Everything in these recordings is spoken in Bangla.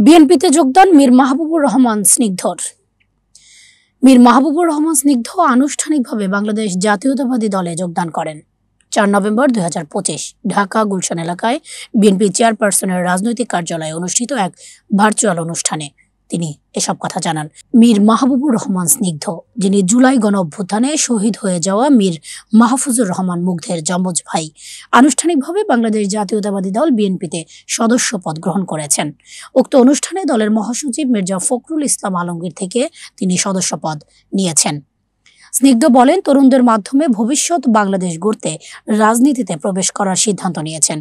বিএনপিতে যোগদান মীর মাহবুবুর রহমান স্নিগ্ধর। মীর মাহবুবুর রহমান স্নিগ্ধ আনুষ্ঠানিকভাবে বাংলাদেশ জাতীয়তাবাদী দলে যোগদান করেন ৪ নভেম্বর ২০২৫ ঢাকা গুলশান এলাকায় বিএনপি চেয়ারপারসনের রাজনৈতিক কার্যালয়ে অনুষ্ঠিত এক ভার্চুয়াল অনুষ্ঠানে তিনি এসব কথা জানান। মীর মাহবুবুর রহমান স্নিগ্ধ, যিনি জুলাই গণঅভ্যুত্থানে শহীদ হয়ে যাওয়া মীর মাহফুজুর রহমান মুগ্ধের যমজ ভাই, আনুষ্ঠানিকভাবে বাংলাদেশ জাতীয়তাবাদী দল বিএনপিতে সদস্য পদ গ্রহণ করেছেন। উক্ত অনুষ্ঠানে দলের মহাসচিব মির্জা ফখরুল ইসলাম আলমগীর থেকে তিনি সদস্য পদ নিয়েছেন। স্নিগ্ধ বলেন, তরুণদের মাধ্যমে ভবিষ্যৎ বাংলাদেশ গড়তে রাজনীতিতে প্রবেশ করার সিদ্ধান্ত নিয়েছেন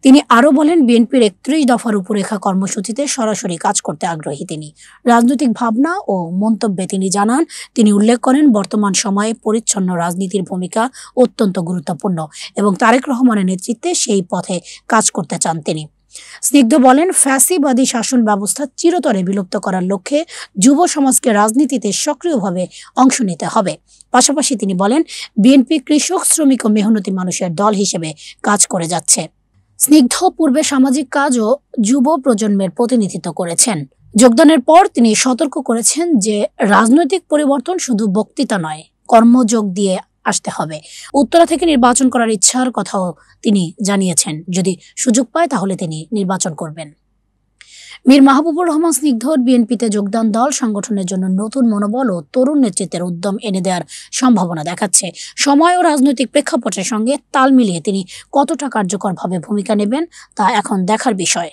তিনি আরও বলেন, বিএনপির ৩১ দফার রূপরেখা কর্মসূচিতে সরাসরি কাজ করতে আগ্রহী তিনি। রাজনৈতিক ভাবনা ও মন্তব্যে তিনি জানান, তিনি উল্লেখ করেন, বর্তমান সময়ে পরিচ্ছন্ন রাজনীতির ভূমিকা অত্যন্ত গুরুত্বপূর্ণ এবং তারেক রহমানের নেতৃত্বে সেই পথে কাজ করতে চান তিনি। স্নিগ্ধ বলেন, ফ্যাসিবাদী শাসন ব্যবস্থা চিরতরে বিলুপ্ত করার লক্ষ্যে যুব সমাজকে রাজনীতিতে সক্রিয়ভাবে অংশ নিতে হবে। পাশাপাশি তিনি বলেন, বিএনপি কৃষক, শ্রমিক ও মেহনতি মানুষের দল হিসেবে কাজ করে যাচ্ছে। স্নিগ্ধ পূর্বে সামাজিক কাজ ও যুব প্রজন্মের প্রতিনিধিত্ব করেছেন। যোগদানের পর তিনি সতর্ক করেছেন যে রাজনৈতিক পরিবর্তন শুধু বক্তৃতা নয়, কর্মযোগ দিয়ে আসতে হবে। উত্তরা থেকে নির্বাচন করার ইচ্ছার কথাও তিনি জানিয়েছেন। যদি সুযোগ পায় তাহলে তিনি নির্বাচন করবেন। মীর মাহবুবুর রহমান স্নিগ্ধর বিএনপিতে যোগদান দল সংগঠনের জন্য নতুন মনোবল ও তরুণ নেতৃত্বের উদ্যম এনে দেওয়ার সম্ভাবনা দেখাচ্ছে। সময় ও রাজনৈতিক প্রেক্ষাপটের সঙ্গে তাল মিলিয়ে তিনি কতটা কার্যকরভাবে ভূমিকা নেবেন তা এখন দেখার বিষয়।